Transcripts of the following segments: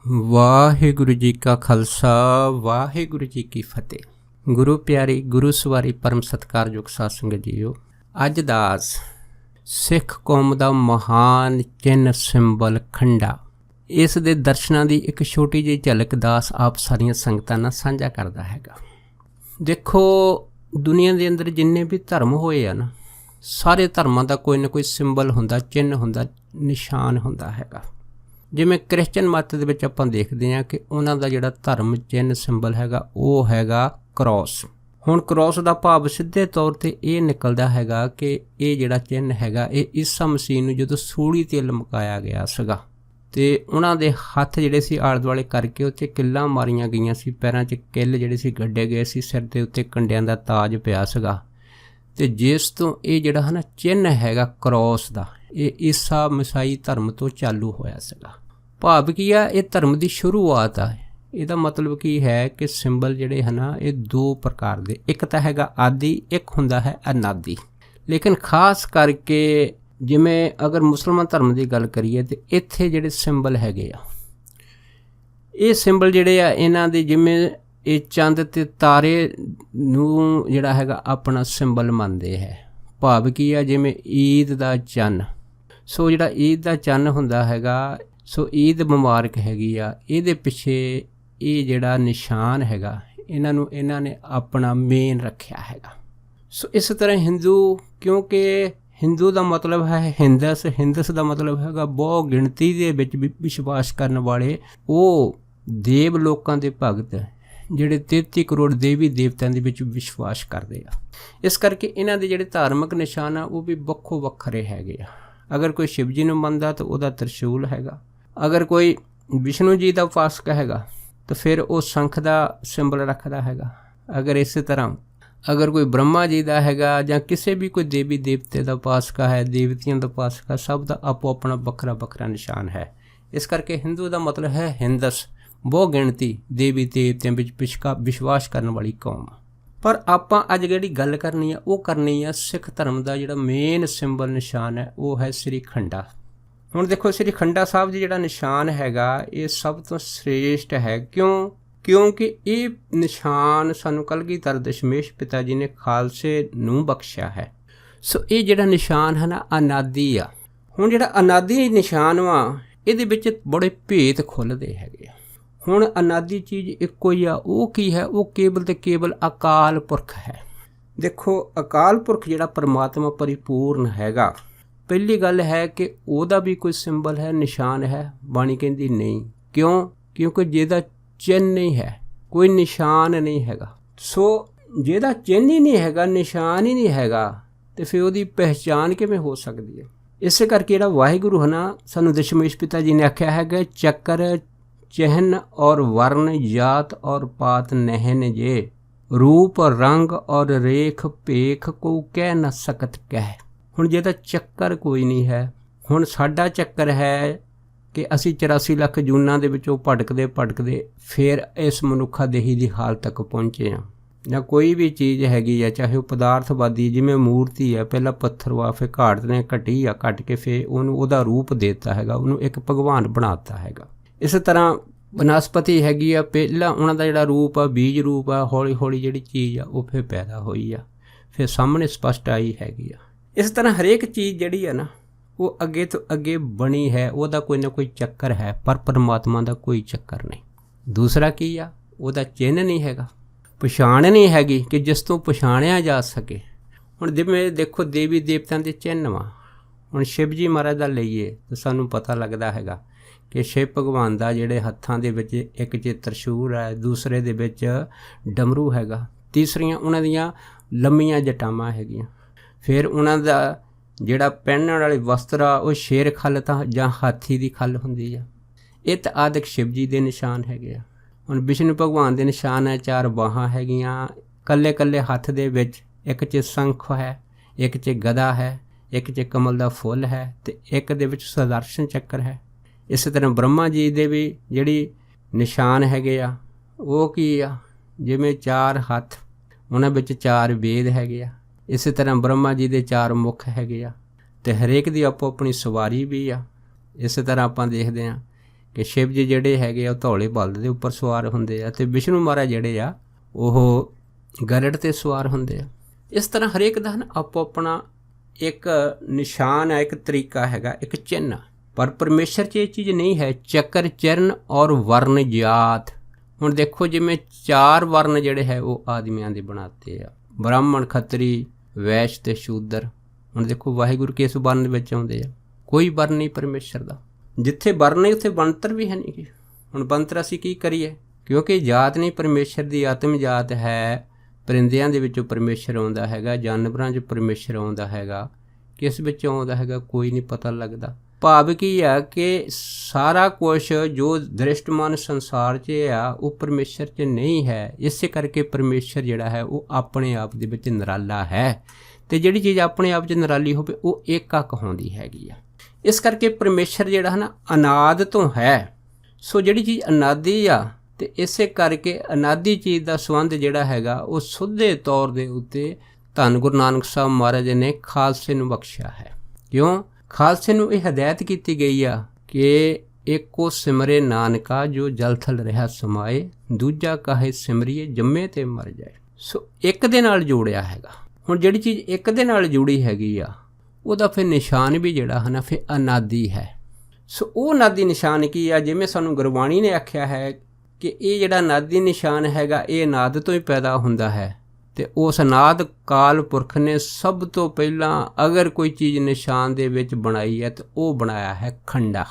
ਵਾਹਿਗੁਰੂ ਜੀ ਕਾ ਖਾਲਸਾ ਵਾਹਿਗੁਰੂ ਜੀ ਕੀ ਫਤਿਹ। ਗੁਰੂ ਪਿਆਰੀ ਗੁਰੂ ਸਵਾਰੀ ਪਰਮ ਸਤਿਕਾਰਯੋਗ ਸਾਧ ਸੰਗਤ ਜੀਓ, ਅੱਜ ਦਾਸ ਸਿੱਖ ਕੌਮ ਦਾ ਮਹਾਨ ਚਿੰਨ੍ਹ ਸਿੰਬਲ ਖੰਡਾ, ਇਸ ਦੇ ਦਰਸ਼ਨਾਂ ਦੀ ਇੱਕ ਛੋਟੀ ਜਿਹੀ ਝਲਕ ਦਾਸ ਆਪ ਸਾਰੀਆਂ ਸੰਗਤਾਂ ਨਾਲ ਸਾਂਝਾ ਕਰਦਾ ਹੈਗਾ। ਦੇਖੋ, ਦੁਨੀਆ ਦੇ ਅੰਦਰ ਜਿੰਨੇ ਵੀ ਧਰਮ ਹੋਏ ਆ ਨਾ, ਸਾਰੇ ਧਰਮਾਂ ਦਾ ਕੋਈ ਨਾ ਕੋਈ ਸਿੰਬਲ ਹੁੰਦਾ, ਚਿੰਨ੍ਹ ਹੁੰਦਾ, ਨਿਸ਼ਾਨ ਹੁੰਦਾ ਹੈਗਾ। ਜਿਵੇਂ ਕ੍ਰਿਸਚਨ ਮੱਤ ਦੇ ਵਿੱਚ ਆਪਾਂ ਦੇਖਦੇ ਹਾਂ ਕਿ ਉਹਨਾਂ ਦਾ ਜਿਹੜਾ ਧਰਮ ਚਿੰਨ੍ਹ ਸਿੰਬਲ ਹੈਗਾ ਉਹ ਹੈਗਾ ਕ੍ਰੋਸ। ਹੁਣ ਕ੍ਰੋਸ ਦਾ ਭਾਵ ਸਿੱਧੇ ਤੌਰ 'ਤੇ ਇਹ ਨਿਕਲਦਾ ਹੈਗਾ ਕਿ ਇਹ ਜਿਹੜਾ ਚਿੰਨ੍ਹ ਹੈਗਾ ਇਹ ਈਸਾ ਮਸੀਹ ਨੂੰ ਜਦੋਂ ਸੂਲੀ 'ਤੇ ਲਮਕਾਇਆ ਗਿਆ ਸੀਗਾ ਅਤੇ ਉਹਨਾਂ ਦੇ ਹੱਥ ਜਿਹੜੇ ਸੀ ਆਲੇ ਦੁਆਲੇ ਕਰਕੇ ਉੱਥੇ ਕਿੱਲਾਂ ਮਾਰੀਆਂ ਗਈਆਂ ਸੀ, ਪੈਰਾਂ 'ਚ ਕਿੱਲ ਜਿਹੜੇ ਸੀ ਗੱਡੇ ਗਏ ਸੀ, ਸਿਰ ਦੇ ਉੱਤੇ ਕੰਡਿਆਂ ਦਾ ਤਾਜ ਪਿਆ ਸੀਗਾ। ਅਤੇ ਜਿਸ ਤੋਂ ਇਹ ਜਿਹੜਾ ਹੈ ਨਾ ਚਿੰਨ੍ਹ ਹੈਗਾ ਕ੍ਰੋਸ ਦਾ, ਇਹ ਈਸਾ ਮਸੀਹੀ ਧਰਮ ਤੋਂ ਚਾਲੂ ਹੋਇਆ ਸੀਗਾ। ਭਾਵ ਕੀ ਆ, ਇਹ ਧਰਮ ਦੀ ਸ਼ੁਰੂਆਤ ਆ। ਇਹਦਾ ਮਤਲਬ ਕੀ ਹੈ ਕਿ ਸਿੰਬਲ ਜਿਹੜੇ ਹੈ ਨਾ ਇਹ ਦੋ ਪ੍ਰਕਾਰ ਦੇ, ਇੱਕ ਤਾਂ ਹੈਗਾ ਆਦਿ, ਇੱਕ ਹੁੰਦਾ ਹੈ ਅਨਾਦਿ। ਲੇਕਿਨ ਖਾਸ ਕਰਕੇ ਜਿਵੇਂ ਅਗਰ ਮੁਸਲਮਾਨ ਧਰਮ ਦੀ ਗੱਲ ਕਰੀਏ ਤਾਂ ਇੱਥੇ ਜਿਹੜੇ ਸਿੰਬਲ ਹੈਗੇ ਆ, ਇਹ ਸਿੰਬਲ ਜਿਹੜੇ ਆ ਇਹਨਾਂ ਦੇ, ਜਿਵੇਂ ਇਹ ਚੰਦ ਅਤੇ ਤਾਰੇ ਨੂੰ ਜਿਹੜਾ ਹੈਗਾ ਆਪਣਾ ਸਿੰਬਲ ਮੰਨਦੇ ਹੈ। ਭਾਵ ਕੀ ਆ, ਜਿਵੇਂ ਈਦ ਦਾ ਚੰਨ, ਸੋ ਜਿਹੜਾ ਈਦ ਦਾ ਚੰਨ ਹੁੰਦਾ ਹੈਗਾ, ਸੋ ਈਦ ਮੁਬਾਰਕ ਹੈਗੀ ਆ, ਇਹਦੇ ਪਿੱਛੇ ਇਹ ਜਿਹੜਾ ਨਿਸ਼ਾਨ ਹੈਗਾ ਇਹਨਾਂ ਨੇ ਆਪਣਾ ਮੇਨ ਰੱਖਿਆ ਹੈਗਾ। ਸੋ ਇਸ ਤਰ੍ਹਾਂ ਹਿੰਦੂ, ਕਿਉਂਕਿ ਹਿੰਦੂ ਦਾ ਮਤਲਬ ਹੈ ਹਿੰਦਸ, ਹਿੰਦਸ ਦਾ ਮਤਲਬ ਹੈਗਾ ਬਹੁ ਗਿਣਤੀ ਦੇ ਵਿੱਚ ਵਿਸ਼ਵਾਸ ਕਰਨ ਵਾਲੇ ਉਹ ਦੇਵ ਲੋਕਾਂ ਦੇ ਭਗਤ ਜਿਹੜੇ 33 ਕਰੋੜ ਦੇਵੀ ਦੇਵਤਿਆਂ ਦੇ ਵਿੱਚ ਵਿਸ਼ਵਾਸ ਕਰਦੇ ਆ। ਇਸ ਕਰਕੇ ਇਹਨਾਂ ਦੇ ਜਿਹੜੇ ਧਾਰਮਿਕ ਨਿਸ਼ਾਨ ਆ ਉਹ ਵੀ ਵੱਖੋ ਵੱਖਰੇ ਹੈਗੇ ਆ। ਅਗਰ ਕੋਈ ਸ਼ਿਵ ਜੀ ਨੂੰ ਮੰਨਦਾ ਤਾਂ ਉਹਦਾ ਤ੍ਰਿਸ਼ੂਲ ਹੈਗਾ, ਅਗਰ ਕੋਈ ਵਿਸ਼ਨੂੰ ਜੀ ਦਾ ਉਪਾਸਕ ਹੈਗਾ ਤਾਂ ਫਿਰ ਉਹ ਸ਼ੰਖ ਦਾ ਸਿੰਬਲ ਰੱਖਦਾ ਹੈਗਾ। ਅਗਰ ਇਸੇ ਤਰ੍ਹਾਂ ਅਗਰ ਕੋਈ ਬ੍ਰਹਮਾ ਜੀ ਦਾ ਹੈਗਾ ਜਾਂ ਕਿਸੇ ਵੀ ਕੋਈ ਦੇਵੀ ਦੇਵਤੇ ਦਾ ਉਪਾਸਕ ਹੈ, ਦੇਵਤਿਆਂ ਦਾ ਉਪਾਸਕ ਹੈ, ਸਭ ਦਾ ਆਪੋ ਆਪਣਾ ਵੱਖਰਾ ਵੱਖਰਾ ਨਿਸ਼ਾਨ ਹੈ। ਇਸ ਕਰਕੇ ਹਿੰਦੂ ਦਾ ਮਤਲਬ ਹੈ ਹਿੰਦਸ, ਬਹੁ ਗਿਣਤੀ ਦੇਵੀ ਦੇਵਤਿਆਂ ਵਿੱਚ ਵਿਸ਼ਵਾਸ ਕਰਨ ਵਾਲੀ ਕੌਮ। ਪਰ ਆਪਾਂ ਅੱਜ ਜਿਹੜੀ ਗੱਲ ਕਰਨੀ ਆ ਉਹ ਕਰਨੀ ਆ ਸਿੱਖ ਧਰਮ ਦਾ ਜਿਹੜਾ ਮੇਨ ਸਿੰਬਲ ਨਿਸ਼ਾਨ ਹੈ, ਉਹ ਹੈ ਸ੍ਰੀ ਖੰਡਾ। ਹੁਣ ਦੇਖੋ, ਸ੍ਰੀ ਖੰਡਾ ਸਾਹਿਬ ਜੀ ਜਿਹੜਾ ਨਿਸ਼ਾਨ ਹੈਗਾ ਇਹ ਸਭ ਤੋਂ ਸ੍ਰੇਸ਼ਟ ਹੈ। ਕਿਉਂਕਿ ਇਹ ਨਿਸ਼ਾਨ ਸਾਨੂੰ ਕਲਗੀਧਰ ਦਸ਼ਮੇਸ਼ ਪਿਤਾ ਜੀ ਨੇ ਖਾਲਸੇ ਨੂੰ ਬਖਸ਼ਿਆ ਹੈ। ਸੋ ਇਹ ਜਿਹੜਾ ਨਿਸ਼ਾਨ ਹੈ ਨਾ ਅਨਾਦਿ ਆ। ਹੁਣ ਜਿਹੜਾ ਅਨਾਦਿ ਨਿਸ਼ਾਨ ਵਾ, ਇਹਦੇ ਵਿੱਚ ਬੜੇ ਭੇਤ ਖੁੱਲ੍ਹਦੇ ਹੈਗੇ ਆ। ਹੁਣ ਅਨਾਦਿ ਚੀਜ਼ ਇੱਕੋ ਹੀ ਆ, ਉਹ ਕੀ ਹੈ? ਉਹ ਕੇਵਲ ਤੇ ਕੇਵਲ ਅਕਾਲ ਪੁਰਖ ਹੈ। ਦੇਖੋ, ਅਕਾਲ ਪੁਰਖ ਜਿਹੜਾ ਪਰਮਾਤਮਾ ਪਰਿਪੂਰਨ ਹੈਗਾ, ਪਹਿਲੀ ਗੱਲ ਹੈ ਕਿ ਉਹਦਾ ਵੀ ਕੋਈ ਸਿੰਬਲ ਹੈ, ਨਿਸ਼ਾਨ ਹੈ? ਬਾਣੀ ਕਹਿੰਦੀ ਨਹੀਂ। ਕਿਉਂਕਿ ਜਿਹਦਾ ਚਿੰਨ੍ਹ ਨਹੀਂ ਹੈ, ਕੋਈ ਨਿਸ਼ਾਨ ਨਹੀਂ ਹੈਗਾ। ਸੋ ਜਿਹਦਾ ਚਿੰਨ੍ਹ ਹੀ ਨਹੀਂ ਹੈਗਾ, ਨਿਸ਼ਾਨ ਹੀ ਨਹੀਂ ਹੈਗਾ, ਅਤੇ ਫਿਰ ਉਹਦੀ ਪਹਿਚਾਣ ਕਿਵੇਂ ਹੋ ਸਕਦੀ ਹੈ? ਇਸੇ ਕਰਕੇ ਜਿਹੜਾ ਵਾਹਿਗੁਰੂ ਹੈ ਨਾ, ਸਾਨੂੰ ਦਸ਼ਮੇਸ਼ ਪਿਤਾ ਜੀ ਨੇ ਆਖਿਆ ਹੈਗਾ, ਚੱਕਰ ਚਿਹਨ ਔਰ ਵਰਨ ਜਾਤ ਔਰ ਪਾਤ ਨਹਿਨ ਜੇ, ਰੂਪ ਰੰਗ ਔਰ ਰੇਖ ਭੇਖ ਕੋ ਕਹਿ ਨਾ ਸਕਤ ਕਹਿ। ਹੁਣ ਜਿਹਦਾ ਚੱਕਰ ਕੋਈ ਨਹੀਂ ਹੈ, ਹੁਣ ਸਾਡਾ ਚੱਕਰ ਹੈ ਕਿ ਅਸੀਂ 84 ਲੱਖ ਜੂਨਾਂ ਦੇ ਵਿੱਚੋਂ ਭਟਕਦੇ ਫਿਰ ਇਸ ਮਨੁੱਖਾ ਦੇਹੀ ਦੀ ਹਾਲਤ ਤੱਕ ਪਹੁੰਚੇ ਹਾਂ। ਜਾਂ ਕੋਈ ਵੀ ਚੀਜ਼ ਹੈਗੀ ਆ, ਚਾਹੇ ਉਹ ਪਦਾਰਥਵਾਦੀ, ਜਿਵੇਂ ਮੂਰਤੀ ਹੈ, ਪਹਿਲਾਂ ਪੱਥਰ ਵਾ, ਫਿਰ ਘਾਟ ਨੇ ਘਟੀ ਆ, ਕੱਟ ਕੇ ਫਿਰ ਉਹਨੂੰ ਉਹਦਾ ਰੂਪ ਦੇ ਦਿੱਤਾ ਹੈਗਾ, ਉਹਨੂੰ ਇੱਕ ਭਗਵਾਨ ਬਣਾ ਦਿੱਤਾ ਹੈਗਾ। ਇਸੇ ਤਰ੍ਹਾਂ ਬਨਸਪਤੀ ਹੈਗੀ ਆ, ਪਹਿਲਾਂ ਉਹਨਾਂ ਦਾ ਜਿਹੜਾ ਰੂਪ ਆ ਬੀਜ ਰੂਪ ਆ, ਹੌਲੀ ਹੌਲੀ ਜਿਹੜੀ ਚੀਜ਼ ਆ ਉਹ ਫਿਰ ਪੈਦਾ ਹੋਈ ਆ, ਫਿਰ ਸਾਹਮਣੇ ਸਪਸ਼ਟ ਆਈ ਹੈਗੀ ਆ। ਇਸ ਤਰ੍ਹਾਂ ਹਰੇਕ ਚੀਜ਼ ਜਿਹੜੀ ਆ ਨਾ ਉਹ ਅੱਗੇ ਤੋਂ ਅੱਗੇ ਬਣੀ ਹੈ, ਉਹਦਾ ਕੋਈ ਨਾ ਕੋਈ ਚੱਕਰ ਹੈ, ਪਰ ਪਰਮਾਤਮਾ ਦਾ ਕੋਈ ਚੱਕਰ ਨਹੀਂ। ਦੂਸਰਾ ਕੀ ਆ? ਉਹਦਾ ਚਿੰਨ੍ਹ ਨਹੀਂ ਹੈਗਾ, ਪਛਾਣ ਨਹੀਂ ਹੈਗੀ ਕਿ ਜਿਸ ਤੋਂ ਪਛਾਣਿਆ ਜਾ ਸਕੇ। ਹੁਣ ਜਿਵੇਂ ਦੇਖੋ, ਦੇਵੀ ਦੇਵਤਿਆਂ ਦੇ ਚਿੰਨ੍ਹ ਵਾ। ਹੁਣ ਸ਼ਿਵ ਜੀ ਮਹਾਰਾਜ ਦਾ ਲਈਏ ਤਾਂ ਸਾਨੂੰ ਪਤਾ ਲੱਗਦਾ ਹੈਗਾ ਕਿ ਸ਼ਿਵ ਭਗਵਾਨ ਦਾ ਜਿਹੜੇ ਹੱਥਾਂ ਦੇ ਵਿੱਚ ਇੱਕ 'ਚ ਤ੍ਰਿਸ਼ੂਲ ਹੈ, ਦੂਸਰੇ ਦੇ ਵਿੱਚ ਡਮਰੂ ਹੈਗਾ, ਤੀਸਰੀਆਂ ਉਹਨਾਂ ਦੀਆਂ ਲੰਮੀਆਂ ਜਟਾਵਾਂ ਹੈਗੀਆਂ। ਫਿਰ ਉਹਨਾਂ ਦਾ ਜਿਹੜਾ ਪਹਿਨਣ ਵਾਲੇ ਵਸਤਰ ਆ ਉਹ ਸ਼ੇਰ ਖੱਲ ਤਾਂ ਜਾਂ ਹਾਥੀ ਦੀ ਖੱਲ ਹੁੰਦੀ ਆ। ਇਹ ਤਾਂ ਆਦਿਕ ਸ਼ਿਵ ਜੀ ਦੇ ਨਿਸ਼ਾਨ ਹੈਗੇ ਆ। ਹੁਣ ਵਿਸ਼ਨੂੰ ਭਗਵਾਨ ਦੇ ਨਿਸ਼ਾਨ ਹੈ, 4 ਬਾਹਾਂ ਹੈਗੀਆਂ, ਕੱਲੇ ਹੱਥ ਦੇ ਵਿੱਚ ਇੱਕ 'ਚ ਸ਼ੰਖ ਹੈ, ਇੱਕ 'ਚ ਗਦਾ ਹੈ, ਇੱਕ 'ਚ ਕਮਲ ਦਾ ਫੁੱਲ ਹੈ, ਅਤੇ ਇੱਕ ਦੇ ਵਿੱਚ ਸੁਦਰਸ਼ਨ ਚੱਕਰ ਹੈ। ਇਸੇ ਤਰ੍ਹਾਂ ਬ੍ਰਹਮਾ ਜੀ ਦੇ ਵੀ ਜਿਹੜੀ ਨਿਸ਼ਾਨ ਹੈਗੇ ਆ ਉਹ ਕੀ ਆ? ਜਿਵੇਂ 4 ਹੱਥ, ਉਹਨਾਂ ਵਿੱਚ 4 ਵੇਦ ਹੈਗੇ ਆ। ਇਸੇ ਤਰ੍ਹਾਂ ਬ੍ਰਹਮਾ ਜੀ ਦੇ 4 ਮੁੱਖ ਹੈਗੇ ਆ, ਅਤੇ ਹਰੇਕ ਦੀ ਆਪੋ ਆਪਣੀ ਸਵਾਰੀ ਵੀ ਆ। ਇਸੇ ਤਰ੍ਹਾਂ ਆਪਾਂ ਦੇਖਦੇ ਹਾਂ ਕਿ ਸ਼ਿਵ ਜੀ ਜਿਹੜੇ ਹੈਗੇ ਆ ਉਹ ਧੌਲੇ ਬਲਦ ਦੇ ਉੱਪਰ ਸਵਾਰ ਹੁੰਦੇ ਆ ਅਤੇ ਵਿਸ਼ਨੂੰ ਮਹਾਰਾਜ ਜਿਹੜੇ ਆ ਉਹ ਗਰੜ 'ਤੇ ਸਵਾਰ ਹੁੰਦੇ ਆ। ਇਸ ਤਰ੍ਹਾਂ ਹਰੇਕ ਦਾ ਨਾ ਆਪੋ ਆਪਣਾ ਇੱਕ ਨਿਸ਼ਾਨ ਹੈ, ਇੱਕ ਤਰੀਕਾ ਹੈਗਾ, ਇੱਕ ਚਿੰਨ੍ਹ। ਪਰ ਪਰਮੇਸ਼ਰ 'ਚ ਇਹ ਚੀਜ਼ ਨਹੀਂ ਹੈ। ਚੱਕਰ ਚਰਨ ਔਰ ਵਰਨ ਜਾਤ। ਹੁਣ ਦੇਖੋ ਜਿਵੇਂ 4 ਵਰਨ ਜਿਹੜੇ ਹੈ ਉਹ ਆਦਮੀਆਂ ਦੇ ਬਣਾਤੇ ਆ, ਬ੍ਰਾਹਮਣ, ਖੱਤਰੀ, ਵੈਸ਼ ਅਤੇ ਸ਼ੂਦਰ। ਹੁਣ ਦੇਖੋ ਵਾਹਿਗੁਰੂ ਕਿਸ ਵਰਨ ਦੇ ਵਿੱਚ ਆਉਂਦੇ ਆ? ਕੋਈ ਵਰਨ ਨਹੀਂ ਪਰਮੇਸ਼ਰ ਦਾ। ਜਿੱਥੇ ਵਰਨ ਨਹੀਂ ਉੱਥੇ ਬਣਤਰ ਵੀ ਹੈ ਨਹੀਂ ਗੀ। ਹੁਣ ਬਣਤਰ ਅਸੀਂ ਕੀ ਕਰੀਏ? ਕਿਉਂਕਿ ਜਾਤ ਨਹੀਂ ਪਰਮੇਸ਼ਰ ਦੀ, ਆਤਮ ਜਾਤ ਹੈ। ਪਰਿੰਦਿਆਂ ਦੇ ਵਿੱਚੋਂ ਪਰਮੇਸ਼ਰ ਆਉਂਦਾ ਹੈਗਾ, ਜਾਨਵਰਾਂ 'ਚ ਪਰਮੇਸ਼ਰ ਆਉਂਦਾ ਹੈਗਾ, ਕਿਸ ਵਿੱਚੋਂ ਆਉਂਦਾ ਹੈਗਾ ਕੋਈ ਨਹੀਂ ਪਤਾ ਲੱਗਦਾ। ਭਾਵ ਕੀ ਆ ਕਿ ਸਾਰਾ ਕੁਛ ਜੋ ਦ੍ਰਿਸ਼ਟਮਾਨ ਸੰਸਾਰ 'ਚ ਆ ਉਹ ਪਰਮੇਸ਼ਰ 'ਚ ਨਹੀਂ ਹੈ। ਇਸੇ ਕਰਕੇ ਪਰਮੇਸ਼ਰ ਜਿਹੜਾ ਹੈ ਉਹ ਆਪਣੇ ਆਪ ਦੇ ਵਿੱਚ ਨਿਰਾਲਾ ਹੈ, ਅਤੇ ਜਿਹੜੀ ਚੀਜ਼ ਆਪਣੇ ਆਪ 'ਚ ਨਿਰਾਲੀ ਹੋਵੇ ਉਹ ਏਕਕ ਹੁੰਦੀ ਹੈਗੀ ਆ। ਇਸ ਕਰਕੇ ਪਰਮੇਸ਼ਰ ਜਿਹੜਾ ਹੈ ਨਾ ਅਨਾਦਿ ਤੋਂ ਹੈ। ਸੋ ਜਿਹੜੀ ਚੀਜ਼ ਅਨਾਦਿ ਆ ਅਤੇ ਇਸੇ ਕਰਕੇ ਅਨਾਦਿ ਚੀਜ਼ ਦਾ ਸੰਬੰਧ ਜਿਹੜਾ ਹੈਗਾ ਉਹ ਸਿੱਧੇ ਤੌਰ ਦੇ ਉੱਤੇ ਧੰਨ ਗੁਰੂ ਨਾਨਕ ਸਾਹਿਬ ਮਹਾਰਾਜ ਨੇ ਖਾਲਸੇ ਨੂੰ ਬਖਸ਼ਿਆ ਹੈ। ਕਿਉਂ? ਖਾਲਸੇ ਨੂੰ ਇਹ ਹਦਾਇਤ ਕੀਤੀ ਗਈ ਆ ਕਿ ਇੱਕੋ ਸਿਮਰੇ ਨਾਨਕਾ ਜੋ ਜਲ ਥਲ ਰਿਹਾ ਸਮਾਏ, ਦੂਜਾ ਕਾਹੇ ਸਿਮਰੀਏ ਜੰਮੇ ਤੇ ਮਰ ਜਾਏ। ਸੋ ਇੱਕ ਦੇ ਨਾਲ ਜੋੜਿਆ ਹੈਗਾ। ਹੁਣ ਜਿਹੜੀ ਚੀਜ਼ ਇੱਕ ਦੇ ਨਾਲ ਜੁੜੀ ਹੈਗੀ ਆ ਉਹਦਾ ਫਿਰ ਨਿਸ਼ਾਨ ਵੀ ਜਿਹੜਾ ਹੈ ਨਾ ਫਿਰ ਅਨਾਦਿ ਹੈ। ਸੋ ਉਹ ਅਨਾਦਿ ਨਿਸ਼ਾਨ ਕੀ ਆ? ਜਿਵੇਂ ਸਾਨੂੰ ਗੁਰਬਾਣੀ ਨੇ ਆਖਿਆ ਹੈ ਕਿ ਇਹ ਜਿਹੜਾ ਅਨਾਦਿ ਨਿਸ਼ਾਨ ਹੈਗਾ ਇਹ ਅਨਾਦਿ ਤੋਂ ਹੀ ਪੈਦਾ ਹੁੰਦਾ ਹੈ, ਅਤੇ ਉਸ ਅਨਾਦ ਕਾਲ ਪੁਰਖ ਨੇ ਸਭ ਤੋਂ ਪਹਿਲਾਂ ਅਗਰ ਕੋਈ ਚੀਜ਼ ਨਿਸ਼ਾਨ ਦੇ ਵਿੱਚ ਬਣਾਈ ਹੈ ਤਾਂ ਉਹ ਬਣਾਇਆ ਹੈ ਖੰਡਾ।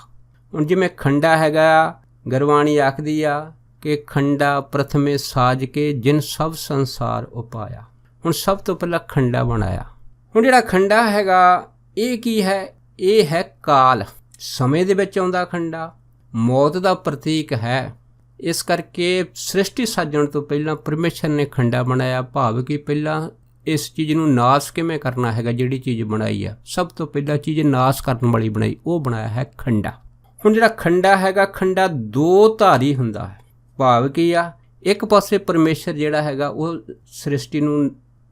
ਹੁਣ ਜਿਵੇਂ ਖੰਡਾ ਹੈਗਾ, ਗੁਰਬਾਣੀ ਆਖਦੀ ਆ ਕਿ ਖੰਡਾ ਪ੍ਰਥਮੇ ਸਾਜ ਕੇ ਜਿਨ ਸਭ ਸੰਸਾਰ ਉਪਾਇਆ। ਹੁਣ ਸਭ ਤੋਂ ਪਹਿਲਾਂ ਖੰਡਾ ਬਣਾਇਆ। ਹੁਣ ਜਿਹੜਾ ਖੰਡਾ ਹੈਗਾ ਇਹ ਕੀ ਹੈ? ਇਹ ਹੈ ਕਾਲ। ਸਮੇਂ ਦੇ ਵਿੱਚ ਆਉਂਦਾ ਖੰਡਾ, ਮੌਤ ਦਾ ਪ੍ਰਤੀਕ ਹੈ। ਇਸ ਕਰਕੇ ਸ੍ਰਿਸ਼ਟੀ ਸਾਜਣ ਤੋਂ ਪਹਿਲਾਂ ਪਰਮੇਸ਼ਰ ਨੇ ਖੰਡਾ ਬਣਾਇਆ। ਭਾਵ ਕਿ ਪਹਿਲਾਂ ਇਸ ਚੀਜ਼ ਨੂੰ ਨਾਸ ਕਿਵੇਂ ਕਰਨਾ ਹੈਗਾ, ਜਿਹੜੀ ਚੀਜ਼ ਬਣਾਈ ਆ ਸਭ ਤੋਂ ਪਹਿਲਾਂ ਚੀਜ਼ ਨਾਸ ਕਰਨ ਵਾਲੀ ਬਣਾਈ, ਉਹ ਬਣਾਇਆ ਹੈ ਖੰਡਾ। ਹੁਣ ਜਿਹੜਾ ਖੰਡਾ ਹੈਗਾ, ਖੰਡਾ 2 ਧਾਰੀ ਹੁੰਦਾ ਹੈ। ਭਾਵ ਕੀ ਆ? ਇੱਕ ਪਾਸੇ ਪਰਮੇਸ਼ਰ ਜਿਹੜਾ ਹੈਗਾ ਉਹ ਸ੍ਰਿਸ਼ਟੀ ਨੂੰ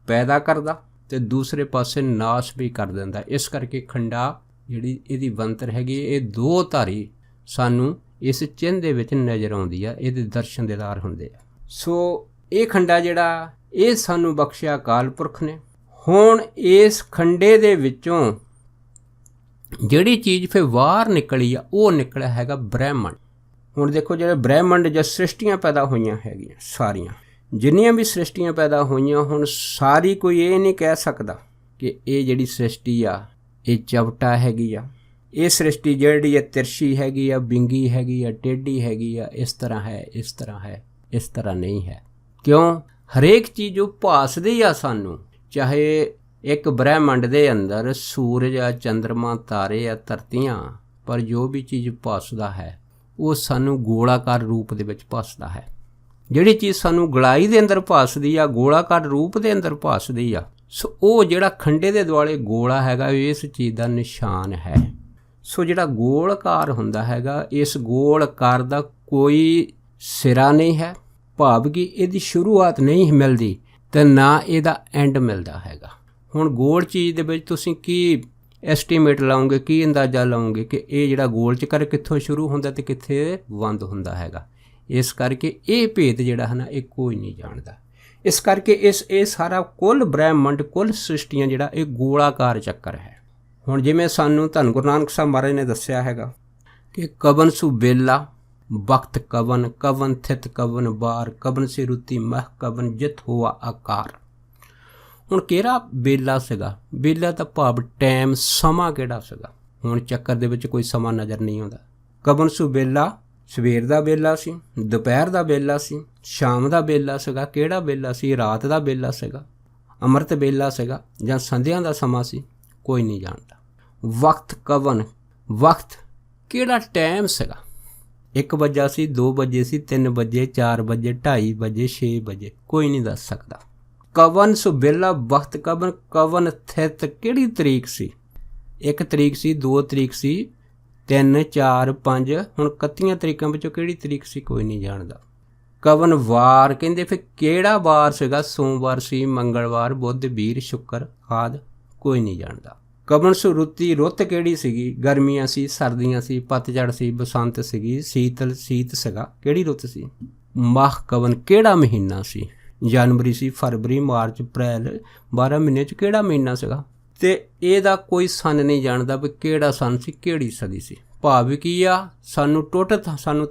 ਪੈਦਾ ਕਰਦਾ ਅਤੇ ਦੂਸਰੇ ਪਾਸੇ ਨਾਸ ਵੀ ਕਰ ਦਿੰਦਾ। ਇਸ ਕਰਕੇ ਖੰਡਾ ਜਿਹੜੀ ਇਹਦੀ ਬਣਤਰ ਹੈਗੀ ਇਹ 2 ਧਾਰੀ ਸਾਨੂੰ ਇਸ ਚਿੰਨ੍ਹ ਦੇ ਵਿੱਚ ਨਜ਼ਰ ਆਉਂਦੀ ਆ, ਇਹਦੇ ਦਰਸ਼ਨ ਦੀਦਾਰ ਹੁੰਦੇ ਆ। ਸੋ ਇਹ ਖੰਡਾ ਜਿਹੜਾ ਇਹ ਸਾਨੂੰ ਬਖਸ਼ਿਆ ਅਕਾਲ ਪੁਰਖ ਨੇ। ਹੁਣ ਇਸ ਖੰਡੇ ਦੇ ਵਿੱਚੋਂ ਜਿਹੜੀ ਚੀਜ਼ ਫਿਰ ਬਾਹਰ ਨਿਕਲੀ ਆ ਉਹ ਨਿਕਲਿਆ ਹੈਗਾ ਬ੍ਰਹਿਮੰਡ। ਹੁਣ ਦੇਖੋ ਜਿਹੜੇ ਬ੍ਰਹਿਮੰਡ ਜਾਂ ਸ੍ਰਿਸ਼ਟੀਆਂ ਪੈਦਾ ਹੋਈਆਂ ਹੈਗੀਆਂ, ਸਾਰੀਆਂ ਜਿੰਨੀਆਂ ਵੀ ਸ੍ਰਿਸ਼ਟੀਆਂ ਪੈਦਾ ਹੋਈਆਂ, ਹੁਣ ਸਾਰੀ ਕੋਈ ਇਹ ਨਹੀਂ ਕਹਿ ਸਕਦਾ ਕਿ ਇਹ ਜਿਹੜੀ ਸ੍ਰਿਸ਼ਟੀ ਆ ਇਹ ਚਵਟਾ ਹੈਗੀ ਆ, ਇਹ ਸ੍ਰਿਸ਼ਟੀ ਜਿਹੜੀ ਹੈ ਤਿਰਛੀ ਹੈਗੀ ਆ, ਬਿੰਗੀ ਹੈਗੀ ਆ, ਟੇਢੀ ਹੈਗੀ ਆ, ਇਸ ਤਰ੍ਹਾਂ ਹੈ, ਇਸ ਤਰ੍ਹਾਂ ਹੈ। ਇਸ ਤਰ੍ਹਾਂ ਨਹੀਂ ਹੈ। ਕਿਉਂ? ਹਰੇਕ ਚੀਜ਼ ਜੋ ਭਾਸਦੀ ਆ ਸਾਨੂੰ, ਚਾਹੇ ਇੱਕ ਬ੍ਰਹਿਮੰਡ ਦੇ ਅੰਦਰ ਸੂਰਜ ਆ, ਚੰਦਰਮਾ, ਤਾਰੇ ਆ, ਧਰਤੀਆਂ, ਪਰ ਜੋ ਵੀ ਚੀਜ਼ ਭਾਸਦਾ ਹੈ ਉਹ ਸਾਨੂੰ ਗੋਲਾਕਾਰ ਰੂਪ ਦੇ ਵਿੱਚ ਭਾਸਦਾ ਹੈ। ਜਿਹੜੀ ਚੀਜ਼ ਸਾਨੂੰ ਗਲਾਈ ਦੇ ਅੰਦਰ ਭਾਸਦੀ ਆ, ਗੋਲਾਕਾਰ ਰੂਪ ਦੇ ਅੰਦਰ ਭਾਸਦੀ ਆ, ਸੋ ਉਹ ਜਿਹੜਾ ਖੰਡੇ ਦੇ ਦੁਆਲੇ ਗੋਲਾ ਹੈਗਾ ਇਸ ਚੀਜ਼ ਦਾ ਨਿਸ਼ਾਨ ਹੈ। ਸੋ ਜਿਹੜਾ ਗੋਲਕਾਰ ਹੁੰਦਾ ਹੈਗਾ, ਇਸ ਗੋਲਕਾਰ ਦਾ ਕੋਈ ਸਿਰਾ ਨਹੀਂ ਹੈ। ਭਾਵ ਕਿ ਇਹਦੀ ਸ਼ੁਰੂਆਤ ਨਹੀਂ ਮਿਲਦੀ ਅਤੇ ਨਾ ਇਹਦਾ ਐਂਡ ਮਿਲਦਾ ਹੈਗਾ। ਹੁਣ ਗੋਲ ਚੀਜ਼ ਦੇ ਵਿੱਚ ਤੁਸੀਂ ਕੀ ਐਸਟੀਮੇਟ ਲਾਓਗੇ, ਕੀ ਅੰਦਾਜ਼ਾ ਲਾਓਗੇ ਕਿ ਇਹ ਜਿਹੜਾ ਗੋਲ ਚੱਕਰ ਕਿੱਥੋਂ ਸ਼ੁਰੂ ਹੁੰਦਾ ਅਤੇ ਕਿੱਥੇ ਬੰਦ ਹੁੰਦਾ ਹੈਗਾ। ਇਸ ਕਰਕੇ ਇਹ ਭੇਦ ਜਿਹੜਾ ਹੈ ਨਾ ਇਹ ਕੋਈ ਨਹੀਂ ਜਾਣਦਾ। ਇਸ ਕਰਕੇ ਇਹ ਸਾਰਾ ਕੁੱਲ ਬ੍ਰਹਿਮੰਡ, ਕੁੱਲ ਸ੍ਰਿਸ਼ਟੀਆਂ ਜਿਹੜਾ ਇਹ ਗੋਲਾਕਾਰ ਚੱਕਰ ਹੈ। ਹੁਣ ਜਿਵੇਂ ਸਾਨੂੰ ਧੰਨ ਗੁਰੂ ਨਾਨਕ ਸਾਹਿਬ ਮਹਾਰਾਜ ਨੇ ਦੱਸਿਆ ਹੈਗਾ ਕਿ ਕਵਨ ਸੁ ਬੇਲਾ ਵਕਤ ਕਵਨ, ਕਵਨ ਥਿਤ ਕਵਨ ਬਾਰ, ਕਵਨ ਸੇ ਰੁਤੀ ਮਹ ਕਵਨ ਜਿਤ ਹੋਆ ਆਕਾਰ। ਹੁਣ ਕਿਹੜਾ ਬੇਲਾ ਸੀਗਾ? ਬੇਲਾ ਤਾਂ ਭਾਵ ਟਾਈਮ, ਸਮਾਂ ਕਿਹੜਾ ਸੀਗਾ? ਹੁਣ ਚੱਕਰ ਦੇ ਵਿੱਚ ਕੋਈ ਸਮਾਂ ਨਜ਼ਰ ਨਹੀਂ ਆਉਂਦਾ। ਕਵਨ ਸੁ ਬੇਲਾ ਸਵੇਰ ਦਾ ਵੇਲਾ ਸੀ, ਦੁਪਹਿਰ ਦਾ ਵੇਲਾ ਸੀ, ਸ਼ਾਮ ਦਾ ਵੇਲਾ ਸੀਗਾ। ਕਿਹੜਾ ਵੇਲਾ ਸੀ? ਰਾਤ ਦਾ ਵੇਲਾ ਸੀਗਾ, ਅੰਮ੍ਰਿਤ ਵੇਲਾ ਸੀਗਾ, ਜਾਂ ਸੰਧਿਆ ਦਾ ਸਮਾਂ ਸੀ? ਕੋਈ ਨਹੀਂ ਜਾਣਦਾ। ਵਕਤ ਕਵਨ, ਵਕਤ ਕਿਹੜਾ ਟਾਈਮ ਸੀਗਾ? 1 ਵਜੇ ਸੀ, 2 ਵਜੇ ਸੀ, 3 ਵਜੇ, 4 ਵਜੇ, 2:30 ਵਜੇ, 6 ਵਜੇ, ਕੋਈ ਨਹੀਂ ਦੱਸ ਸਕਦਾ। ਕਵਨ ਸੁ ਬੇਲਾ ਵਕਤ ਕਵਨ, ਕਵਨ ਥਿਤ ਕਿਹੜੀ ਤਰੀਕ ਸੀ? 1 ਤਰੀਕ ਸੀ, 2 ਤਰੀਕ ਸੀ, 3, 4, 5, ਹੁਣ 31 ਤਰੀਕਾਂ ਵਿੱਚੋਂ ਕਿਹੜੀ ਤਰੀਕ ਸੀ? ਕੋਈ ਨਹੀਂ ਜਾਣਦਾ। ਕਵਨ ਵਾਰ ਕਹਿੰਦੇ ਫਿਰ ਕਿਹੜਾ ਵਾਰ ਸੀਗਾ? ਸੋਮਵਾਰ ਸੀ, ਮੰਗਲਵਾਰ, ਬੁੱਧ, ਵੀਰ, ਸ਼ੁੱਕਰ ਆਦਿ, ਕੋਈ ਨਹੀਂ ਜਾਣਦਾ। ਕਬਨ ਰੁੱਤੀ ਰੁੱਤ ਕਿਹੜੀ ਸੀਗੀ? ਗਰਮੀਆਂ ਸੀ, ਸਰਦੀਆਂ ਸੀ, ਪਤਝੜ ਸੀ, ਬਸੰਤ ਸੀਗੀ, ਸੀਤ ਸੀਗਾ। ਕਿਹੜੀ ਰੁੱਤ ਸੀ? ਮਾਹ ਕਬਨ ਕਿਹੜਾ ਮਹੀਨਾ ਸੀ? ਜਨਵਰੀ ਸੀ, ਫਰਵਰੀ, ਮਾਰਚ, ਅਪ੍ਰੈਲ, 12 ਮਹੀਨੇ 'ਚ ਕਿਹੜਾ ਮਹੀਨਾ ਸੀਗਾ? ਤੇ ਇਹਦਾ ਕੋਈ ਸੰਨ ਨਹੀਂ ਜਾਣਦਾ ਵੀ ਕਿਹੜਾ ਸੰਨ ਸੀ, ਕਿਹੜੀ ਸਦੀ ਸੀ। ਭਾਵ ਕੀ ਆ, ਸਾਨੂੰ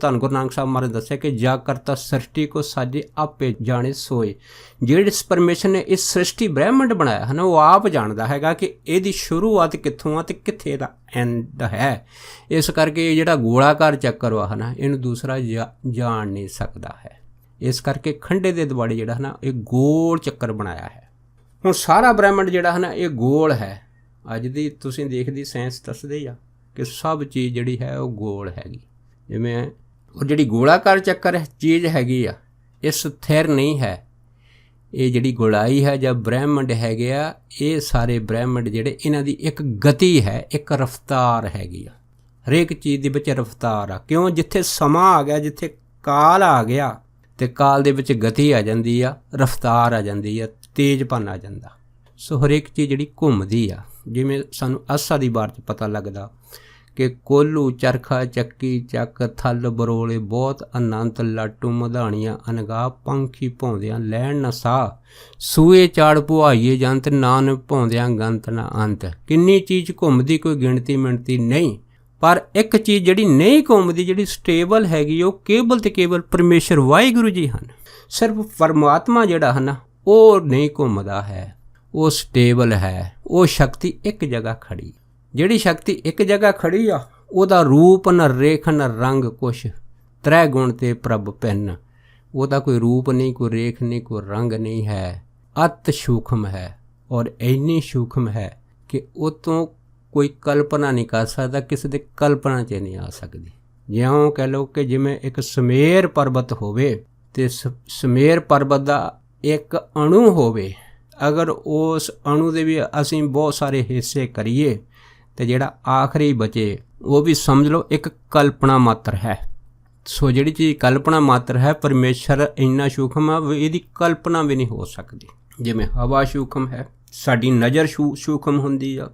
ਧੰਨ ਗੁਰੂ ਨਾਨਕ ਸਾਹਿਬ ਮਹਾਰਾਜ ਦੱਸਿਆ ਕਿ ਜਾ ਕਰਤਾ ਸ੍ਰਿਸ਼ਟੀ ਕੋ ਸਾਜੇ ਆਪੇ ਜਾਣੇ ਸੋਏ। ਜਿਹੜੇ ਪਰਮੇਸ਼ਰ ਨੇ ਇਸ ਸ੍ਰਿਸ਼ਟੀ ਬ੍ਰਹਿਮੰਡ ਬਣਾਇਆ ਹੈ ਨਾ, ਉਹ ਆਪ ਜਾਣਦਾ ਹੈਗਾ ਕਿ ਇਹਦੀ ਸ਼ੁਰੂਆਤ ਕਿੱਥੋਂ ਆ ਤੇ ਕਿੱਥੇ ਦਾ ਐਂਡ ਹੈ। ਇਸ ਕਰਕੇ ਜਿਹੜਾ ਗੋਲਾਕਾਰ ਚੱਕਰ ਵਾ ਹੈ ਨਾ, ਇਹਨੂੰ ਦੂਸਰਾ ਜਾਣ ਨਹੀਂ ਸਕਦਾ ਹੈ। ਇਸ ਕਰਕੇ ਖੰਡੇ ਦੇ ਦੁਆਲੇ ਜਿਹੜਾ ਹੈ ਨਾ, ਇਹ ਗੋਲ ਚੱਕਰ ਬਣਾਇਆ ਹੈ। ਹੁਣ ਸਾਰਾ ਬ੍ਰਹਿਮੰਡ ਜਿਹੜਾ ਹੈ ਨਾ, ਇਹ ਗੋਲ ਹੈ। ਅੱਜ ਦੀ ਤੁਸੀਂ ਦੇਖਦੀ ਸਾਇੰਸ ਦੱਸਦੇ ਆ ਕਿ ਸਭ ਚੀਜ਼ ਜਿਹੜੀ ਹੈ ਉਹ ਗੋਲ ਹੈਗੀ। ਜਿਵੇਂ ਉਹ ਜਿਹੜੀ ਗੋਲਾਕਾਰ ਚੱਕਰ ਚੀਜ਼ ਹੈਗੀ ਆ, ਇਹ ਸਥਿਰ ਨਹੀਂ ਹੈ। ਇਹ ਜਿਹੜੀ ਗੋਲਾਈ ਹੈ ਜਾਂ ਬ੍ਰਹਿਮੰਡ ਹੈਗੇ ਆ, ਇਹ ਸਾਰੇ ਬ੍ਰਹਿਮੰਡ ਜਿਹੜੇ ਇਹਨਾਂ ਦੀ ਇੱਕ ਗਤੀ ਹੈ, ਇੱਕ ਰਫਤਾਰ ਹੈਗੀ ਆ। ਹਰੇਕ ਚੀਜ਼ ਦੇ ਵਿੱਚ ਰਫਤਾਰ ਆ। ਕਿਉਂ? ਜਿੱਥੇ ਸਮਾਂ ਆ ਗਿਆ, ਜਿੱਥੇ ਕਾਲ ਆ ਗਿਆ, ਤੇ ਕਾਲ ਦੇ ਵਿੱਚ ਗਤੀ ਆ ਜਾਂਦੀ ਆ, ਰਫਤਾਰ ਆ ਜਾਂਦੀ ਆ, ਤੇਜ਼ਪਨ ਆ ਜਾਂਦਾ। ਸੋ ਹਰੇਕ ਚੀਜ਼ ਜਿਹੜੀ ਘੁੰਮਦੀ ਆ। ਜਿਵੇਂ ਸਾਨੂੰ ਆਸਾ ਦੀ ਵਾਰ 'ਚ ਪਤਾ ਲੱਗਦਾ ਕਿ ਕੋਲੂ, ਚਰਖਾ, ਚੱਕੀ, ਚੱਕ, ਥਲ, ਬਰੋਲੇ, ਬਹੁਤ ਅਨੰਤ, ਲਾਟੂ, ਮਧਾਣੀਆਂ, ਅਨਗਾਹ, ਪੰਖੀ ਭੌਂਦਿਆਂ ਲੈਣ ਨਾ ਸਾਹ, ਸੂਏ ਚਾੜ ਪੁਆਈਏ ਜੰਤ, ਨਾਨ ਭੌਂਦਿਆਂ ਗੰਤ ਨਾ ਅੰਤ। ਕਿੰਨੀ ਚੀਜ਼ ਘੁੰਮਦੀ, ਕੋਈ ਗਿਣਤੀ ਮਿਣਤੀ ਨਹੀਂ। ਪਰ ਇੱਕ ਚੀਜ਼ ਜਿਹੜੀ ਨਹੀਂ ਘੁੰਮਦੀ, ਜਿਹੜੀ ਸਟੇਬਲ ਹੈਗੀ, ਉਹ ਕੇਵਲ ਤੇ ਕੇਵਲ ਪਰਮੇਸ਼ਰ ਵਾਹਿਗੁਰੂ ਜੀ ਹਨ। ਸਿਰਫ ਪਰਮਾਤਮਾ ਜਿਹੜਾ ਹੈ ਨਾ, ਉਹ ਨਹੀਂ ਘੁੰਮਦਾ ਹੈ, ਉਹ ਸਟੇਬਲ ਹੈ। ਉਹ ਸ਼ਕਤੀ ਇੱਕ ਜਗ੍ਹਾ ਖੜੀ। ਜਿਹੜੀ ਸ਼ਕਤੀ ਇੱਕ ਜਗ੍ਹਾ ਖੜੀ ਆ, ਉਹਦਾ ਰੂਪ ਨ ਰੇਖ ਨ ਰੰਗ ਕੁਛ, ਤ੍ਰੈ ਗੁਣ ਤੇ ਪ੍ਰਭ ਭਿੰਨ। ਉਹਦਾ ਕੋਈ ਰੂਪ ਨਹੀਂ, ਕੋਈ ਰੇਖ ਨਹੀਂ, ਕੋਈ ਰੰਗ ਨਹੀਂ ਹੈ। ਅਤ ਸੂਖਮ ਹੈ, ਔਰ ਇੰਨੀ ਸੂਖਮ ਹੈ ਕਿ ਉਹ ਤੋਂ ਕੋਈ ਕਲਪਨਾ ਨਹੀਂ ਕਰ ਸਕਦਾ, ਕਿਸੇ ਦੇ ਕਲਪਨਾ 'ਚ ਨਹੀਂ ਆ ਸਕਦੀ। ਜਿਉਂ ਕਹਿ ਲਓ ਕਿ ਜਿਵੇਂ ਇੱਕ ਸੁਮੇਰ ਪਰਬਤ ਹੋਵੇ ਅਤੇ ਸੁਮੇਰ ਪਰਬਤ ਦਾ ਇੱਕ ਅਣੂ ਹੋਵੇ। ਅਗਰ ਉਸ ਅਣੂ ਦੇ ਵੀ ਅਸੀਂ ਬਹੁਤ ਸਾਰੇ ਹਿੱਸੇ ਕਰੀਏ ਤੇ ਜਿਹੜਾ ਆਖਰੀ ਬਚੇ, ਉਹ ਵੀ ਸਮਝ ਲਓ ਇੱਕ ਕਲਪਨਾ ਮਾਤਰ ਹੈ। ਸੋ ਜਿਹੜੀ ਚੀਜ਼ ਕਲਪਨਾ ਮਾਤਰ ਹੈ, ਪਰਮੇਸ਼ਰ ਇੰਨਾ ਸੂਖਮ ਆ ਵੀ ਇਹਦੀ ਕਲਪਨਾ ਵੀ ਨਹੀਂ ਹੋ ਸਕਦੀ। ਜਿਵੇਂ ਹਵਾ ਸੂਖਮ ਹੈ, ਸਾਡੀ ਨਜ਼ਰ ਸੂਖਮ ਹੁੰਦੀ ਆ,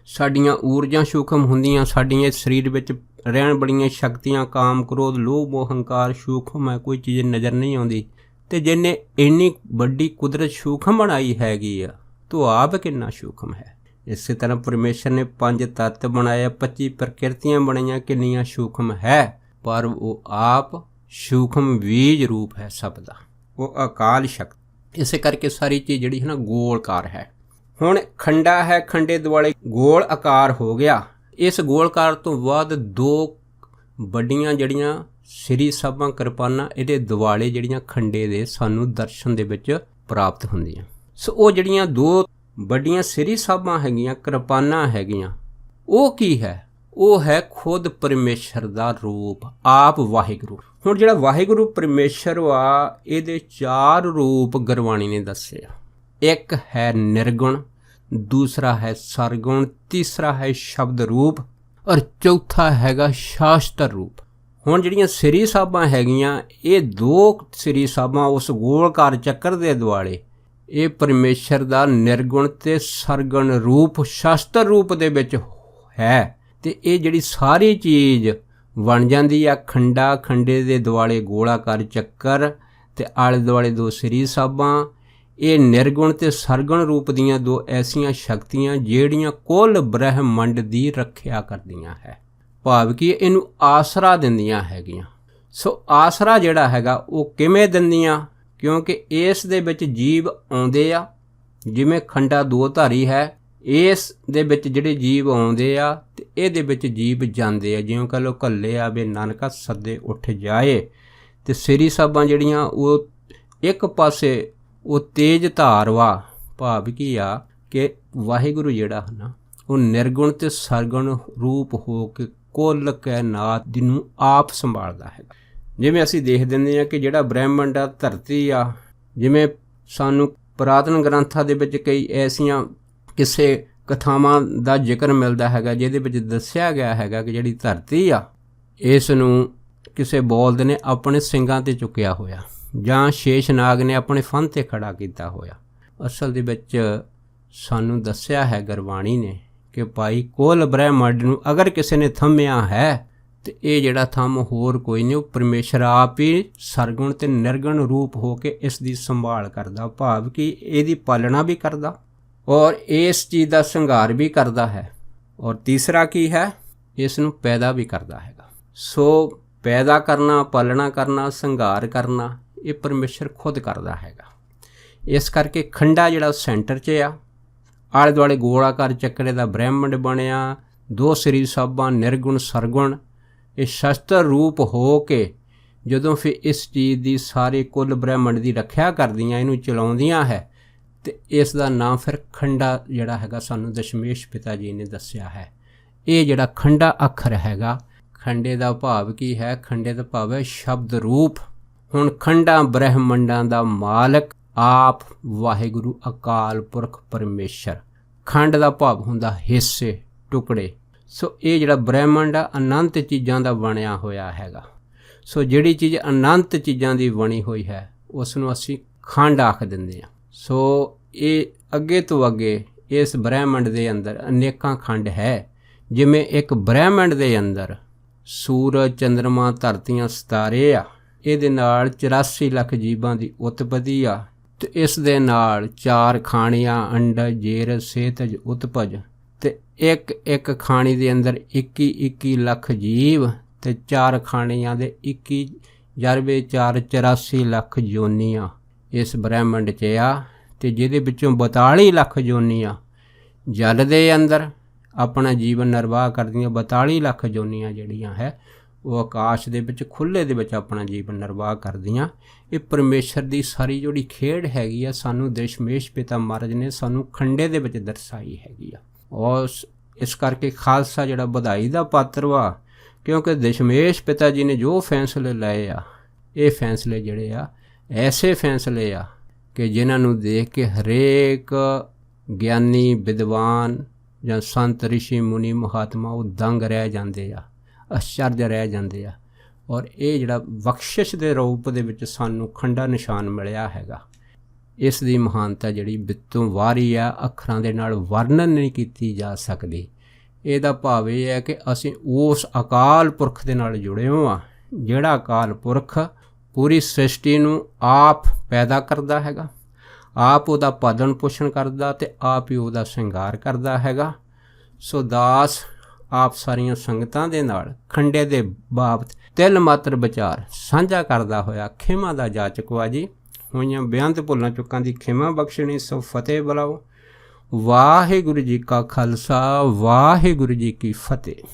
ਸਾਡੀਆਂ ਊਰਜਾਂ ਸੂਖਮ ਹੁੰਦੀਆਂ, ਸਾਡੀਆਂ ਸਰੀਰ ਵਿੱਚ ਰਹਿਣ ਵਾਲੀਆਂ ਸ਼ਕਤੀਆਂ, ਕਾਮ, ਕ੍ਰੋਧ, ਲੋਭ, ਮੋਹ, ਹੰਕਾਰ ਸੂਖਮ ਹੈ। ਕੋਈ ਚੀਜ਼ ਨਜ਼ਰ ਨਹੀਂ ਆਉਂਦੀ। ਤੇ ਜਿਹਨੇ ਇੰਨੀ ਵੱਡੀ ਕੁਦਰਤ ਸੂਖਮ ਬਣਾਈ ਹੈਗੀ ਆ, ਤਾਂ ਆਪ ਕਿੰਨਾ ਸੂਖਮ ਹੈ। ਇਸੇ ਤਰ੍ਹਾਂ ਪਰਮੇਸ਼ਰ ਨੇ 5 ਤੱਤ ਬਣਾਏ, 25 ਪ੍ਰਕਿਰਤੀਆਂ ਬਣਾਈਆਂ, ਕਿੰਨੀਆਂ ਸੂਖਮ ਹੈ। ਪਰ ਉਹ ਆਪ ਸੂਖਮ ਬੀਜ ਰੂਪ ਹੈ ਸਭ ਦਾ, ਉਹ ਅਕਾਲ ਸ਼ਕਤੀ। ਇਸੇ ਕਰਕੇ ਸਾਰੀ ਚੀਜ਼ ਜਿਹੜੀ ਹੈ ਨਾ, ਗੋਲਕਾਰ ਹੈ। ਹੁਣ ਖੰਡਾ ਹੈ, ਖੰਡੇ ਦੁਆਲੇ ਗੋਲ ਆਕਾਰ ਹੋ ਗਿਆ। ਇਸ ਗੋਲਕਾਰ ਤੋਂ ਬਾਅਦ 2 ਵੱਡੀਆਂ ਜਿਹੜੀਆਂ ਸ੍ਰੀ ਸਭਾ ਕਿਰਪਾਨਾਂ, ਇਹਦੇ ਦੁਆਲੇ ਜਿਹੜੀਆਂ ਖੰਡੇ ਦੇ ਸਾਨੂੰ ਦਰਸ਼ਨ ਦੇ ਵਿੱਚ ਪ੍ਰਾਪਤ ਹੁੰਦੀਆਂ। ਸੋ ਉਹ ਜਿਹੜੀਆਂ 2 ਵੱਡੀਆਂ ਸ੍ਰੀ ਸਭਾ ਹੈਗੀਆਂ, ਕਿਰਪਾਨਾਂ ਹੈਗੀਆਂ, ਉਹ ਕੀ ਹੈ? ਉਹ ਹੈ ਖੁਦ ਪਰਮੇਸ਼ਰ ਦਾ ਰੂਪ, ਆਪ ਵਾਹਿਗੁਰੂ। ਹੁਣ ਜਿਹੜਾ ਵਾਹਿਗੁਰੂ ਪਰਮੇਸ਼ਰ ਵਾ, ਇਹਦੇ 4 ਰੂਪ ਗੁਰਬਾਣੀ ਨੇ ਦੱਸੇ ਆ। ਇੱਕ ਹੈ ਨਿਰਗੁਣ, ਦੂਸਰਾ ਹੈ ਸਰਗੁਣ, ਤੀਸਰਾ ਹੈ ਸ਼ਬਦ ਰੂਪ, ਔਰ ਚੌਥਾ ਹੈਗਾ ਸ਼ਾਸਤਰ ਰੂਪ। ਹੁਣ ਜਿਹੜੀਆਂ ਸ੍ਰੀ ਸਾਹਿਬਾਂ ਹੈਗੀਆਂ, ਇਹ 2 ਸ੍ਰੀ ਸਾਹਿਬਾਂ ਉਸ ਗੋਲਕਾਰ ਚੱਕਰ ਦੇ ਦੁਆਲੇ, ਇਹ ਪਰਮੇਸ਼ਰ ਦਾ ਨਿਰਗੁਣ ਤੇ ਸਰਗੁਣ ਰੂਪ ਸ਼ਾਸਤਰ ਰੂਪ ਦੇ ਵਿੱਚ ਹੈ। ਤੇ ਇਹ ਜਿਹੜੀ ਸਾਰੀ ਚੀਜ਼ ਬਣ ਜਾਂਦੀ ਆ, ਖੰਡਾ, ਖੰਡੇ ਦੇ ਦੁਆਲੇ ਗੋਲਾਕਾਰ ਚੱਕਰ ਤੇ ਆਲੇ ਦੁਆਲੇ 2 ਸ੍ਰੀ ਸਾਹਿਬਾਂ। ਇਹ ਨਿਰਗੁਣ ਤੇ ਸਰਗੁਣ ਰੂਪ ਦੀਆਂ 2 ਐਸੀਆਂ ਸ਼ਕਤੀਆਂ ਜਿਹੜੀਆਂ ਕੁੱਲ ਬ੍ਰਹਿਮੰਡ ਦੀ ਰੱਖਿਆ ਕਰਦੀਆਂ ਹੈ। ਭਾਵ ਕਿ ਇਹਨੂੰ ਆਸਰਾ ਦਿੰਦੀਆਂ ਹੈਗੀਆਂ। ਸੋ ਆਸਰਾ ਜਿਹੜਾ ਹੈਗਾ ਉਹ ਕਿਵੇਂ ਦਿੰਦੀਆਂ? ਕਿਉਂਕਿ ਇਸ ਦੇ ਵਿੱਚ ਜੀਵ ਆਉਂਦੇ ਆ। ਜਿਵੇਂ ਖੰਡਾ 2 ਧਾਰੀ ਹੈ, ਇਸ ਦੇ ਵਿੱਚ ਜਿਹੜੇ ਜੀਵ ਆਉਂਦੇ ਆ ਤੇ ਇਹਦੇ ਵਿੱਚ ਜੀਵ ਜਾਂਦੇ ਆ। ਜਿਵੇਂ ਕਹ ਲਓ ਘੱਲੇ ਆਵੇ ਨਾਨਕਾ ਸੱਦੇ ਉੱਠ ਜਾਏ। ਤੇ ਸ੍ਰੀ ਸਾਹਿਬਾਂ ਜਿਹੜੀਆਂ ਉਹ ਇੱਕ ਪਾਸੇ ਉਹ ਤੇਜ ਧਾਰ ਵਾ। ਭਾਵ ਕੀ ਆ ਕਿ ਵਾਹਿਗੁਰੂ ਜਿਹੜਾ ਹੈ ਨਾ, ਉਹ ਨਿਰਗੁਣ ਤੇ ਸਰਗੁਣ ਰੂਪ ਹੋ ਕੇ ਕੁੱਲ ਕਾਇਨਾਤ ਨੂੰ ਆਪ ਸੰਭਾਲਦਾ ਹੈ। ਜਿਵੇਂ ਅਸੀਂ ਦੇਖ ਦਿੰਦੇ ਹਾਂ ਕਿ ਜਿਹੜਾ ਬ੍ਰਹਿਮੰਡ ਆ, ਧਰਤੀ ਆ, ਜਿਵੇਂ ਸਾਨੂੰ ਪੁਰਾਤਨ ਗ੍ਰੰਥਾਂ ਦੇ ਵਿੱਚ ਕਈ ਐਸੀਆਂ ਕਿਸੇ ਕਥਾਵਾਂ ਦਾ ਜ਼ਿਕਰ ਮਿਲਦਾ ਹੈਗਾ ਜਿਹਦੇ ਵਿੱਚ ਦੱਸਿਆ ਗਿਆ ਹੈਗਾ ਕਿ ਜਿਹੜੀ ਧਰਤੀ ਆ, ਇਸ ਨੂੰ ਕਿਸੇ ਬੋਲਦ ਨੇ ਆਪਣੇ ਸਿੰਗਾਂ 'ਤੇ ਚੁੱਕਿਆ ਹੋਇਆ, ਜਾਂ ਸ਼ੇਸ਼ਨਾਗ ਨੇ ਆਪਣੇ ਫਨ 'ਤੇ ਖੜਾ ਕੀਤਾ ਹੋਇਆ। ਅਸਲ ਦੇ ਵਿੱਚ ਸਾਨੂੰ ਦੱਸਿਆ ਹੈ ਗੁਰਬਾਣੀ ਨੇ ਕਿ ਭਾਈ ਕੁੱਲ ਬ੍ਰਹਿਮੰਡ ਨੂੰ ਅਗਰ ਕਿਸੇ ਨੇ ਥੰਮਿਆ ਹੈ ਤੇ ਇਹ ਜਿਹੜਾ ਥੰਮ ਹੋਰ ਕੋਈ ਨਹੀਂ, ਉਹ ਪਰਮੇਸ਼ਰ ਆਪ ਹੀ ਸਰਗੁਣ ਤੇ ਨਿਰਗੁਣ ਰੂਪ ਹੋ ਕੇ ਇਸ ਦੀ ਸੰਭਾਲ ਕਰਦਾ, ਭਾਵ ਕਿ ਇਹਦੀ ਪਾਲਣਾ ਵੀ ਕਰਦਾ ਔਰ ਇਸ ਚੀਜ਼ ਦਾ ਸੰਘਾਰ ਵੀ ਕਰਦਾ ਹੈ। ਔਰ ਤੀਸਰਾ ਕੀ ਹੈ, ਇਸ ਨੂੰ ਪੈਦਾ ਵੀ ਕਰਦਾ ਹੈਗਾ। ਸੋ ਪੈਦਾ ਕਰਨਾ, ਪਾਲਣਾ ਕਰਨਾ, ਸੰਘਾਰ ਕਰਨਾ ਇਹ ਪਰਮੇਸ਼ਰ ਖੁਦ ਕਰਦਾ ਹੈਗਾ। ਇਸ ਕਰਕੇ ਖੰਡਾ ਜਿਹੜਾ ਸੈਂਟਰ 'ਚ ਆ, ਆਲੇ ਦੁਆਲੇ ਗੋਲਾਕਾਰ ਚੱਕਰੇ ਦਾ ਬ੍ਰਹਿਮੰਡ ਬਣਿਆ, ਦੋ ਸ੍ਰੀ ਸਾਹਿਬਾਂ ਨਿਰਗੁਣ ਸਰਗੁਣ, ਇਹ ਸ਼ਸਤਰ ਰੂਪ ਹੋ ਕੇ ਜਦੋਂ ਫਿਰ ਇਸ ਚੀਜ਼ ਦੀ ਸਾਰੇ ਕੁੱਲ ਬ੍ਰਹਿਮੰਡ ਦੀ ਰੱਖਿਆ ਕਰਦੀਆਂ, ਇਹਨੂੰ ਚਲਾਉਂਦੀਆਂ ਹੈ, ਤੇ ਇਸ ਦਾ ਨਾਮ ਫਿਰ ਖੰਡਾ ਜਿਹੜਾ ਹੈਗਾ ਸਾਨੂੰ ਦਸ਼ਮੇਸ਼ ਪਿਤਾ ਜੀ ਨੇ ਦੱਸਿਆ ਹੈ। ਇਹ ਜਿਹੜਾ ਖੰਡਾ ਅੱਖਰ ਹੈਗਾ, ਖੰਡੇ ਦਾ ਭਾਵ ਕੀ ਹੈ, ਖੰਡੇ ਦਾ ਭਾਵ ਹੈ ਸ਼ਬਦ ਰੂਪ। ਹੁਣ ਖੰਡਾਂ ਬ੍ਰਹਿਮੰਡਾਂ ਦਾ ਮਾਲਕ ਆਪ ਵਾਹਿਗੁਰੂ ਅਕਾਲ ਪੁਰਖ ਪਰਮੇਸ਼ਰ। ਖੰਡ ਦਾ ਭਾਵ ਹੁੰਦਾ ਹਿੱਸੇ, ਟੁਕੜੇ। ਸੋ ਇਹ ਜਿਹੜਾ ਬ੍ਰਹਿਮੰਡ ਆ ਅਨੰਤ ਚੀਜ਼ਾਂ ਦਾ ਬਣਿਆ ਹੋਇਆ ਹੈਗਾ। ਸੋ ਜਿਹੜੀ ਚੀਜ਼ ਅਨੰਤ ਚੀਜ਼ਾਂ ਦੀ ਬਣੀ ਹੋਈ ਹੈ ਉਸ ਨੂੰ ਅਸੀਂ ਖੰਡ ਆਖ ਦਿੰਦੇ ਹਾਂ। ਸੋ ਇਹ ਅੱਗੇ ਤੋਂ ਅੱਗੇ ਇਸ ਬ੍ਰਹਿਮੰਡ ਦੇ ਅੰਦਰ ਅਨੇਕਾਂ ਖੰਡ ਹੈ। ਜਿਵੇਂ ਇੱਕ ਬ੍ਰਹਿਮੰਡ ਦੇ ਅੰਦਰ ਸੂਰਜ, ਚੰਦਰਮਾ, ਧਰਤੀਆਂ, ਸਿਤਾਰੇ ਆ, ਇਹਦੇ ਨਾਲ 84 ਲੱਖ ਜੀਵਾਂ ਦੀ ਉਤਪਤੀ ਆ, ਤੇ ਇਸ ਦੇ ਨਾਲ 4 ਖਾਣੀਆਂ, ਅੰਡਜ, ਜੇਰ, ਸੇਤਜ, ਉਤਪਜ, ਤੇ ਇੱਕ ਖਾਣੀ ਦੇ ਅੰਦਰ 21 ਲੱਖ ਜੀਵ, ਤੇ 4 ਖਾਣੀਆਂ ਦੇ 21 ਜਰਵੇ 4 84 ਲੱਖ ਜੋਨੀਆਂ ਇਸ ਬ੍ਰਹਿਮੰਡ 'ਚ ਆ, ਤੇ ਜਿਹਦੇ ਵਿੱਚੋਂ 42 ਲੱਖ ਜੋਨੀਆਂ ਜਲ ਦੇ ਅੰਦਰ ਆਪਣਾ ਜੀਵਨ ਨਿਰਵਾਹ ਕਰਦੀਆਂ। 42 ਲੱਖ ਜੋਨੀਆਂ ਜਿਹੜੀਆਂ ਹੈ ਉਹ ਆਕਾਸ਼ ਦੇ ਵਿੱਚ ਖੁੱਲ੍ਹੇ ਦੇ ਵਿੱਚ ਆਪਣਾ ਜੀਵਨ ਨਿਰਵਾਹ ਕਰਦੀਆਂ। ਇਹ ਪਰਮੇਸ਼ਰ ਦੀ ਸਾਰੀ ਜਿਹੜੀ ਖੇਡ ਹੈਗੀ ਆ, ਸਾਨੂੰ ਦਸ਼ਮੇਸ਼ ਪਿਤਾ ਮਹਾਰਾਜ ਨੇ ਸਾਨੂੰ ਖੰਡੇ ਦੇ ਵਿੱਚ ਦਰਸਾਈ ਹੈਗੀ ਆ। ਔਰ ਇਸ ਕਰਕੇ ਖਾਲਸਾ ਜਿਹੜਾ ਵਧਾਈ ਦਾ ਪਾਤਰ ਵਾ, ਕਿਉਂਕਿ ਦਸ਼ਮੇਸ਼ ਪਿਤਾ ਜੀ ਨੇ ਜੋ ਫੈਸਲੇ ਲਏ ਆ, ਇਹ ਫੈਸਲੇ ਜਿਹੜੇ ਆ ਐਸੇ ਫੈਸਲੇ ਆ ਕਿ ਜਿਨ੍ਹਾਂ ਨੂੰ ਦੇਖ ਕੇ ਹਰੇਕ ਗਿਆਨੀ, ਵਿਦਵਾਨ ਜਾਂ ਸੰਤ, ਰਿਸ਼ੀ, ਮੁਨੀ, ਮਹਾਤਮਾ ਉਹ ਦੰਗ ਰਹਿ ਜਾਂਦੇ ਆ, ਅਚਰਜ ਰਹਿ ਜਾਂਦੇ ਆ। ਔਰ ਇਹ ਜਿਹੜਾ ਬਖਸ਼ਿਸ਼ ਦੇ ਰੂਪ ਦੇ ਵਿੱਚ ਸਾਨੂੰ ਖੰਡਾ ਨਿਸ਼ਾਨ ਮਿਲਿਆ ਹੈਗਾ, ਇਸ ਦੀ ਮਹਾਨਤਾ ਜਿਹੜੀ ਬਿੱਤੋਂ ਵਾਰੀ ਆ, ਅੱਖਰਾਂ ਦੇ ਨਾਲ ਵਰਣਨ ਨਹੀਂ ਕੀਤੀ ਜਾ ਸਕਦੀ। ਇਹਦਾ ਭਾਵ ਇਹ ਹੈ ਕਿ ਅਸੀਂ ਉਸ ਅਕਾਲ ਪੁਰਖ ਦੇ ਨਾਲ ਜੁੜੇ ਹਾਂ, ਜਿਹੜਾ ਅਕਾਲ ਪੁਰਖ ਪੂਰੀ ਸ੍ਰਿਸ਼ਟੀ ਨੂੰ ਆਪ ਪੈਦਾ ਕਰਦਾ ਹੈਗਾ, ਆਪ ਉਹਦਾ ਪਾਲਣ ਪੋਸ਼ਣ ਕਰਦਾ ਤੇ ਆਪ ਹੀ ਉਹਦਾ ਸ਼ਿੰਗਾਰ ਕਰਦਾ ਹੈਗਾ। ਸੋ ਦਾਸ ਆਪ ਸਾਰੀਆਂ ਸੰਗਤਾਂ ਦੇ ਨਾਲ ਖੰਡੇ ਦੇ ਬਾਬਤ ਤਿਲ ਮਾਤਰ ਵਿਚਾਰ ਸਾਂਝਾ ਕਰਦਾ ਹੋਇਆ ਖਿਮਾ ਦਾ ਜਾਚਕ ਵਾ ਜੀ। ਹੋਈਆਂ ਬੇਅੰਤ ਭੁੱਲਾਂ ਚੁੱਕਾਂ ਦੀ ਖਿਮਾ ਬਖਸ਼ਣੀ। ਸੋ ਫਤਿਹ ਬੁਲਾਓ। ਵਾਹਿਗੁਰੂ ਜੀ ਕਾ ਖਾਲਸਾ, ਵਾਹਿਗੁਰੂ ਜੀ ਕੀ ਫਤਿਹ।